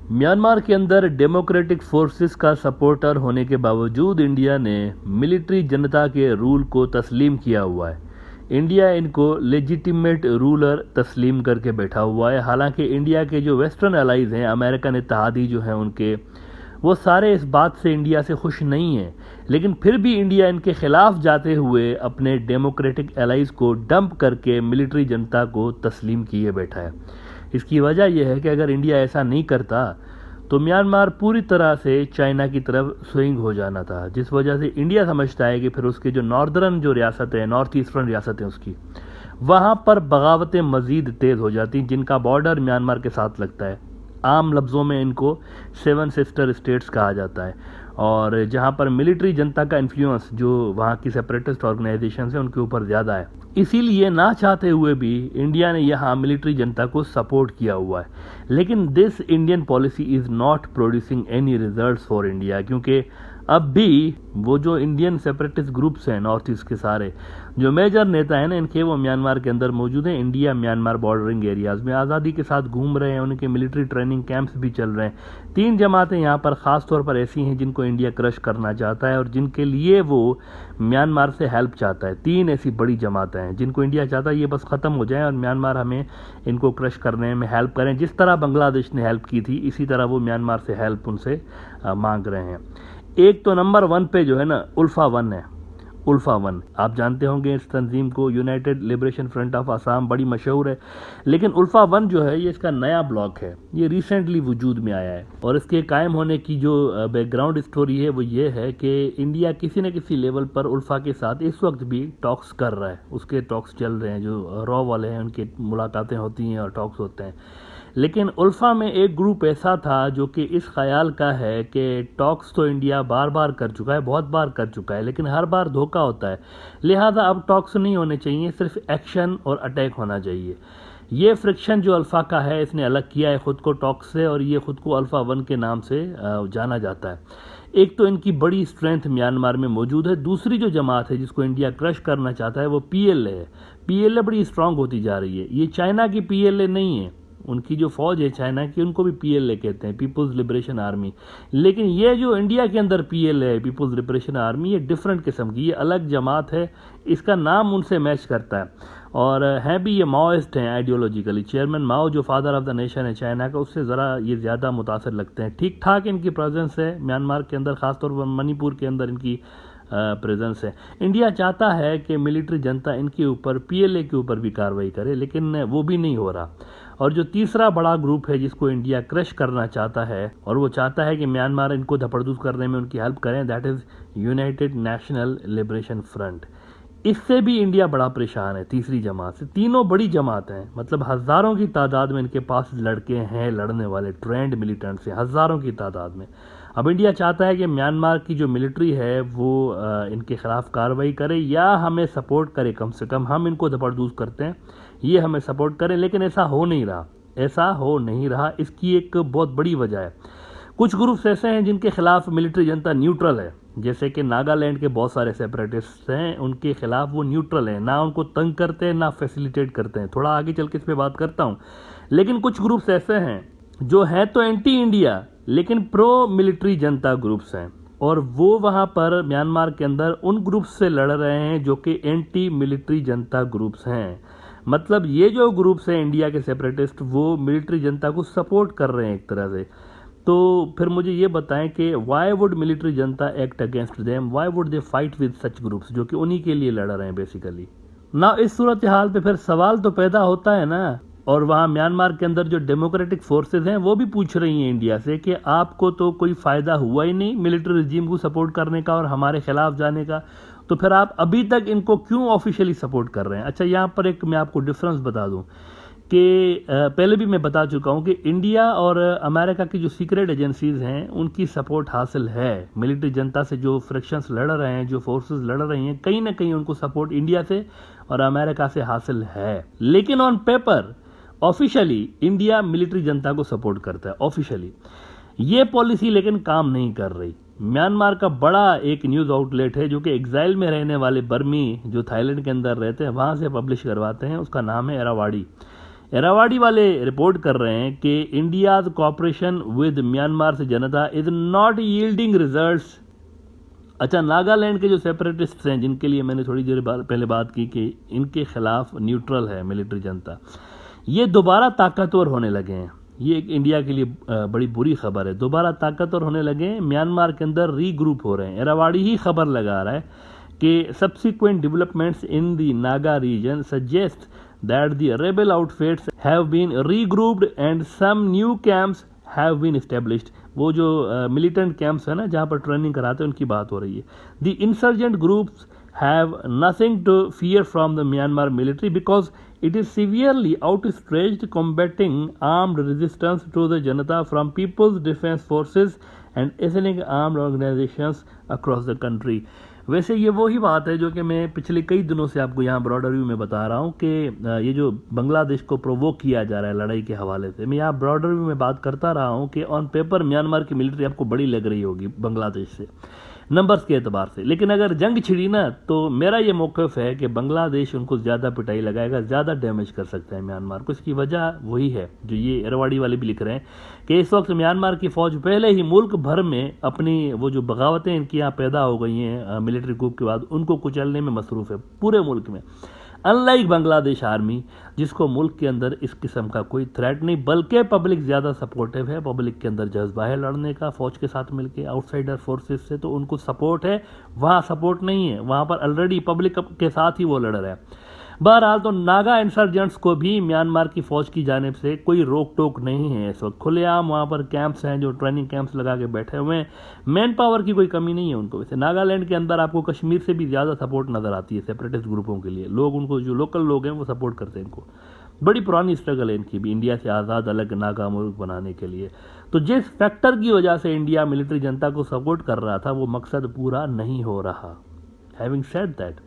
Myanmar के अंदर democratic forces का सपोर्टर होने के बावजूद इंडिया ने मिलिट्री जनता के रूल को तस्लीम किया हुआ है। इंडिया इनको लेजिटिमेट रूलर तस्लीम करके बैठा हुआ है। हालांकि इंडिया के जो वेस्टर्न एलाइज हैं, अमेरिकन इत्तेहादी जो हैं उनके, वो सारे इस बात से इंडिया से खुश नहीं हैं, लेकिन फिर भी इंडिया इनके खिलाफ जाते हुए अपने डेमोक्रेटिक एलाइज को डंप करके मिलिट्री जनता को तस्लीम किए बैठा है। इसकी वजह यह है कि अगर इंडिया ऐसा नहीं करता तो म्यांमार पूरी तरह से चाइना की तरफ स्विंग हो जाना था, जिस वजह से इंडिया समझता है कि फिर उसके जो नॉर्दर्न जो रियासतें हैं, नॉर्थ ईस्टर्न रियासतें उसकी, वहाँ पर बगावतें मज़ीद तेज़ हो जाती, जिनका बॉर्डर म्यांमार के साथ लगता है। आम लफ्ज़ों में इनको 7 सिस्टर स्टेट्स कहा जाता है, और जहाँ पर मिलिट्री जनता का इन्फ्लुएंस जो वहाँ की सेपरेटिस्ट ऑर्गेनाइजेशन है उनके ऊपर ज़्यादा है। इसीलिए ना चाहते हुए भी इंडिया ने यहाँ मिलिट्री जनता को सपोर्ट किया हुआ है। लेकिन this Indian policy is not producing any results for India, क्योंकि अब भी वो जो इंडियन सेपरेटिस्ट ग्रुप्स हैं नॉर्थ ईस्ट के सारे, जो मेजर नेता हैं ना इनके, वो म्यांमार के अंदर मौजूद हैं। इंडिया म्यांमार बॉर्डरिंग एरियाज़ में आज़ादी के साथ घूम रहे हैं, उनके मिलिट्री ट्रेनिंग कैंप्स भी चल रहे हैं। 3 जमातें यहाँ पर ख़ास तौर पर ऐसी हैं जिनको इंडिया क्रश करना चाहता है और जिनके लिए वो म्यांमार से हेल्प चाहता है। 3 ऐसी बड़ी जमातें हैं जिनको इंडिया चाहता है ये बस ख़त्म हो जाए और म्यांमार हमें इनको क्रश करने में हेल्प करें। जिस तरह बांग्लादेश ने हेल्प की थी, इसी तरह वो म्यांमार से हेल्प उनसे मांग रहे हैं। एक तो नंबर 1 पे जो है ना उल्फा 1 है। उल्फा 1 आप जानते होंगे इस तंजीम को, United liberation front of Assam, बड़ी मशहूर है। लेकिन उल्फा 1 जो है ये इसका नया ब्लॉक है, ये रिसेंटली वजूद में आया है। और इसके कायम होने की जो बैकग्राउंड स्टोरी है वो ये है कि इंडिया किसी न किसी लेवल पर उल्फा के साथ इस वक्त भी टॉक्स कर रहा है। उसके टॉक्स चल रहे हैं, जो रॉ वाले हैं उनकी मुलाकातें होती हैं और टॉक्स होते हैं। लेकिन उल्फा में एक ग्रुप ऐसा था जो कि इस ख्याल का है कि टॉक्स तो इंडिया बार बार कर चुका है, बहुत बार कर चुका है, लेकिन हर बार धोखा होता है, लिहाजा अब टॉक्स नहीं होने चाहिए, सिर्फ एक्शन और अटैक होना चाहिए। ये फ्रिक्शन जो अल्फ़ा का है, इसने अलग किया है ख़ुद को टॉक्स से, और ये ख़ुद को अल्फ़ा 1 के नाम से जाना जाता है। एक तो इनकी बड़ी स्ट्रेंथ म्यांमार में मौजूद है। दूसरी जो जमात है जिसको इंडिया क्रश करना चाहता है वो PLA है। PLA बड़ी स्ट्रांग होती जा रही है। ये चाइना की PLA नहीं है, उनकी जो फौज है चाइना की, उनको भी PLA कहते हैं, पीपुल्स लिबरेशन आर्मी। लेकिन ये जो इंडिया के अंदर PLA है, पीपुल्स लिबरेशन आर्मी, ये डिफरेंट किस्म की, ये अलग जमात है। इसका नाम उनसे मैच करता है, और हैं भी ये माओइस्ट हैं आइडियोलॉजिकली। चेयरमैन माओ जो फादर ऑफ द नेशन है चाइना का, उससे ज़रा ये ज़्यादा मुतासर लगते हैं। ठीक ठाक इनकी प्रेजेंस है म्यांमार के अंदर, ख़ासतौर पर मणिपुर के अंदर इनकी प्रेजेंस है। इंडिया चाहता है कि मिलिट्री जनता इनके ऊपर, PLA के ऊपर भी कार्रवाई करे, लेकिन वो भी नहीं हो रहा। और जो तीसरा बड़ा ग्रुप है जिसको इंडिया क्रश करना चाहता है, और वो चाहता है कि म्यांमार इनको धपड़धूस करने में उनकी हेल्प करें, that is United national liberation front. इससे भी इंडिया बड़ा परेशान है, तीसरी जमात से। तीनों बड़ी जमात हैं, मतलब हज़ारों की तादाद में इनके पास लड़के हैं, लड़ने वाले ट्रेंड मिलिटेंट्स हैं, हज़ारों की तादाद में। अब इंडिया चाहता है कि म्यांमार की जो मिलिट्री है वो इनके ख़िलाफ़ कार्रवाई करे या हमें सपोर्ट करे, कम से कम हम इनको धपड़धूस करते हैं, ये हमें सपोर्ट करें। लेकिन ऐसा हो नहीं रहा, ऐसा हो नहीं रहा। इसकी एक बहुत बड़ी वजह है, कुछ ग्रुप्स ऐसे हैं जिनके खिलाफ मिलिट्री जनता न्यूट्रल है, जैसे कि नागालैंड के बहुत सारे सेपरेटिस्ट हैं, उनके खिलाफ वो न्यूट्रल हैं, ना उनको तंग करते हैं ना फैसिलिटेट करते हैं। थोड़ा आगे चल के इस पर बात करता हूँ। लेकिन कुछ ग्रुप्स ऐसे हैं जो हैं तो एंटी इंडिया लेकिन प्रो मिलिट्री जनता ग्रुप्स हैं, और वो वहाँ पर म्यांमार के अंदर उन ग्रुप्स से लड़ रहे हैं जो कि एंटी मिलिट्री जनता ग्रुप्स हैं। मतलब ये जो ग्रुप्स हैं इंडिया के सेपरेटिस्ट, वो मिलिट्री जनता को सपोर्ट कर रहे हैं एक तरह से। तो फिर मुझे ये बताएं कि why would military Janata act against them, why would they fight with such groups, जो कि उन्हीं के लिए लड़ रहे हैं बेसिकली ना। इस सूरत हाल पे फिर सवाल तो पैदा होता है ना, और वहाँ म्यांमार के अंदर जो डेमोक्रेटिक फोर्सेस हैं वो भी पूछ रही हैं इंडिया से कि आपको तो कोई फ़ायदा हुआ ही नहीं मिलिट्री रिजीम को सपोर्ट करने का और हमारे खिलाफ जाने का, तो फिर आप अभी तक इनको क्यों ऑफिशियली सपोर्ट कर रहे हैं। अच्छा, यहाँ पर एक मैं आपको डिफरेंस बता दूँ कि पहले भी मैं बता चुका हूँ कि इंडिया और अमेरिका की जो सीक्रेट एजेंसीज़ हैं उनकी सपोर्ट हासिल है मिलिट्री जनता से। जो फ्रैक्शंस लड़ रहे हैं, जो फोर्सेस लड़ रही हैं, कहीं ना कहीं उनको सपोर्ट इंडिया से और अमेरिका से हासिल है। लेकिन on paper officially India military जनता को सपोर्ट करता है ऑफिशियली। ये पॉलिसी लेकिन काम नहीं कर रही। म्यांमार का बड़ा एक न्यूज़ आउटलेट है जो कि एग्जाइल में रहने वाले बर्मी जो थाईलैंड के अंदर रहते हैं वहाँ से पब्लिश करवाते हैं, उसका नाम है एरावाड़ी। एरावाडी वाले रिपोर्ट कर रहे हैं कि इंडियाज कॉपरेशन विद म्यांमार से जनता इज नॉट यील्डिंग रिजल्ट्स। अच्छा, नागालैंड के जो सेपरेटिस्ट्स हैं, जिनके लिए मैंने थोड़ी देर पहले बात की कि इनके खिलाफ न्यूट्रल है मिलिट्री जनता, ये दोबारा ताकतवर होने लगे हैं। ये एक इंडिया के लिए बड़ी बुरी खबर है। दोबारा ताकतवर होने लगे हैं, म्यांमार के अंदर रीग्रुप हो रहे हैं। एरावाडी ही खबर लगा रहा है कि subsequent developments in the Naga region suggest that the rebel outfits have been regrouped and some new camps have been established. वो जो मिलिटेंट कैंप्स है ना, जहाँ पर ट्रेनिंग कराते हैं, उनकी बात हो रही है। The insurgent groups have nothing to fear from the Myanmar military because it is severely outstretched combating armed resistance to the Janata from People's Defense Forces and ethnic armed organizations across the country। वैसे ये वही बात है जो कि मैं पिछले कई दिनों से आपको यहाँ ब्रॉडर व्यू में बता रहा हूँ कि ये जो बांग्लादेश को प्रोवोक किया जा रहा है लड़ाई के हवाले से, मैं यहाँ ब्रॉडर व्यू में बात करता रहा हूँ कि ऑन पेपर म्यांमार की मिलिट्री आपको बड़ी लग रही होगी बांग्लादेश से, नंबर्स के एतबार से। लेकिन अगर जंग छिड़ी ना, तो मेरा ये मौक़िफ़ है कि बांग्लादेश उनको ज़्यादा पिटाई लगाएगा, ज़्यादा डैमेज कर सकता है म्यांमार को। इसकी वजह वही है जो ये एरावाडी वाले भी लिख रहे हैं कि इस वक्त म्यांमार की फ़ौज पहले ही मुल्क भर में अपनी वो जो बगावतें इनकी यहाँ पैदा हो गई हैं मिलिट्री कूप के बाद, उनको कुचलने में मसरूफ़ है पूरे मुल्क में। अनलाइक बांग्लादेश आर्मी, जिसको मुल्क के अंदर इस किस्म का कोई थ्रेट नहीं, बल्कि पब्लिक ज़्यादा सपोर्टिव है। पब्लिक के अंदर जज्बा है लड़ने का फ़ौज के साथ मिलके आउटसाइडर फोर्सेस से, तो उनको सपोर्ट है। वहाँ सपोर्ट नहीं है, वहाँ पर ऑलरेडी पब्लिक के साथ ही वो लड़ रहा है। बहरहाल तो नागा इंसर्जेंट्स को भी म्यांमार की फ़ौज की जानिब से कोई रोक टोक नहीं है। इस वक्त खुलेआम वहाँ पर कैंप्स हैं, जो ट्रेनिंग कैंप्स लगा के बैठे हुए हैं। मैन पावर की कोई कमी नहीं है उनको। वैसे नागालैंड के अंदर आपको कश्मीर से भी ज़्यादा सपोर्ट नज़र आती है सेपरेटिस्ट ग्रुपों के लिए। लोग उनको, जो लोकल लोग हैं, वो सपोर्ट करते हैं इनको। बड़ी पुरानी स्ट्रगल है इनकी भी, इंडिया से आज़ाद अलग नागा मुल्क बनाने के लिए। तो जिस फैक्टर की वजह से इंडिया मिलिट्री जनता को सपोर्ट कर रहा था, वो मकसद पूरा नहीं हो रहा। हैविंग सेड दैट,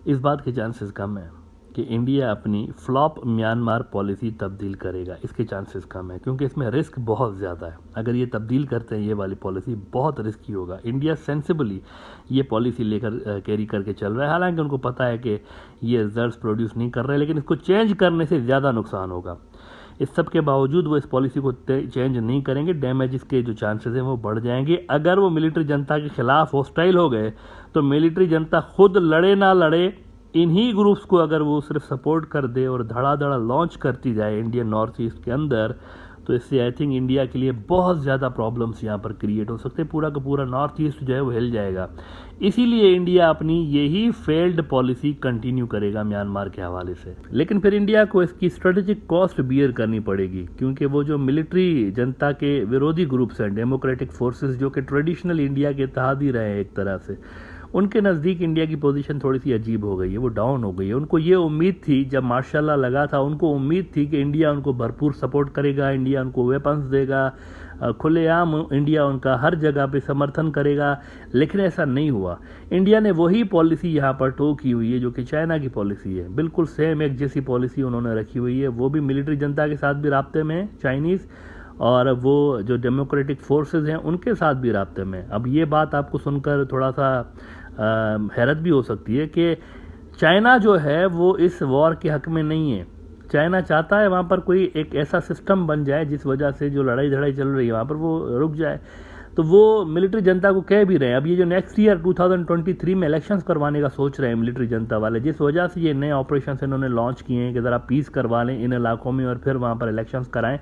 इस बात के चांसेस कम है कि इंडिया अपनी फ्लॉप म्यांमार पॉलिसी तब्दील करेगा। इसके चांसेस कम है क्योंकि इसमें रिस्क बहुत ज़्यादा है। अगर ये तब्दील करते हैं, ये वाली पॉलिसी बहुत रिस्की होगा। इंडिया सेंसिबली ये पॉलिसी लेकर कैरी करके चल रहा है। हालांकि उनको पता है कि ये रिजल्ट्स प्रोड्यूस नहीं कर रहे, लेकिन इसको चेंज करने से ज़्यादा नुकसान होगा। इस सब के बावजूद वो इस पॉलिसी को चेंज नहीं करेंगे। डैमेज के जो चांसेस हैं वो बढ़ जाएंगे। अगर वो मिलिट्री जनता के खिलाफ हॉस्टाइल हो गए, तो मिलिट्री जनता खुद लड़े ना लड़े, इन्हीं ग्रुप्स को अगर वो सिर्फ सपोर्ट कर दे और धड़ाधड़ा लॉन्च करती जाए इंडियन नॉर्थ ईस्ट के अंदर, तो इससे आई थिंक इंडिया के लिए बहुत ज़्यादा प्रॉब्लम्स यहाँ पर क्रिएट हो सकते हैं। पूरा का पूरा नॉर्थ ईस्ट जो है वो हिल जाएगा। इसीलिए इंडिया अपनी यही फेल्ड पॉलिसी कंटिन्यू करेगा म्यांमार के हवाले से। लेकिन फिर इंडिया को इसकी स्ट्रेटेजिक कॉस्ट बियर करनी पड़ेगी, क्योंकि वो जो मिलिट्री जनता के विरोधी ग्रुप्स हैं, डेमोक्रेटिक फोर्सेस, जो कि ट्रेडिशनल इंडिया के इत्तेहाद ही रहे हैं एक तरह से, उनके नज़दीक इंडिया की पोजीशन थोड़ी सी अजीब हो गई है, वो डाउन हो गई है। उनको ये उम्मीद थी, जब मार्शल लॉ लगा था, उनको उम्मीद थी कि इंडिया उनको भरपूर सपोर्ट करेगा, इंडिया उनको वेपन्स देगा, खुलेआम इंडिया उनका हर जगह पे समर्थन करेगा। लेकिन ऐसा नहीं हुआ। इंडिया ने वही पॉलिसी यहाँ पर टो की हुई है जो कि चाइना की पॉलिसी है। बिल्कुल सेम एक जैसी पॉलिसी उन्होंने रखी हुई है। वो भी मिलिट्री जनता के साथ भी राब्ते में है चाइनीज़, और वो जो डेमोक्रेटिक फोर्सेस हैं उनके साथ भी राब्ते में। अब ये बात आपको सुनकर थोड़ा सा हैरत भी हो सकती है कि चाइना जो है वो इस वॉर के हक में नहीं है। चाइना चाहता है वहाँ पर कोई एक ऐसा सिस्टम बन जाए जिस वजह से जो लड़ाई झड़ाई चल रही है वहाँ पर वो रुक जाए। तो वो मिलिट्री जनता को कह भी रहे हैं। अब ये जो नेक्स्ट ईयर 2023 में इलेक्शंस करवाने का सोच रहे हैं मिलिट्री जनता वाले, जिस वजह से ये नए ऑपरेशन इन्होंने लॉन्च किए हैं कि ज़रा पीस करवा लें इन इलाकों में और फिर वहाँ पर इलेक्शंस कराएं।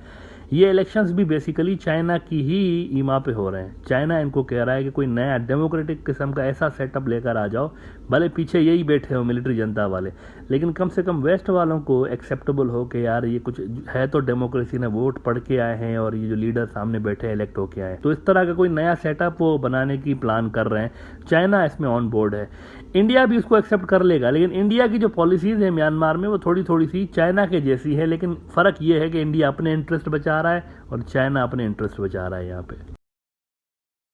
ये इलेक्शंस भी बेसिकली चाइना की ही ईमा पे हो रहे हैं। चाइना इनको कह रहा है कि कोई नया डेमोक्रेटिक किस्म का ऐसा सेटअप लेकर आ जाओ, भले पीछे यही बैठे हो मिलिट्री जनता वाले, लेकिन कम से कम वेस्ट वालों को एक्सेप्टेबल हो कि यार ये कुछ है तो डेमोक्रेसी ने वोट पढ़ के आए हैं और ये जो लीडर सामने बैठे इलेक्ट होके आए। तो इस तरह का कोई नया सेटअप वो बनाने की प्लान कर रहे हैं। चाइना इसमें ऑन बोर्ड है। इंडिया भी इसको एक्सेप्ट कर लेगा, लेकिन इंडिया की जो पॉलिसीज़ है म्यांमार में वो थोड़ी थोड़ी सी चाइना के जैसी है। लेकिन फ़र्क ये है कि इंडिया अपने इंटरेस्ट बचा रहा है और चाइना अपने इंटरेस्ट बचा रहा है यहाँ पे।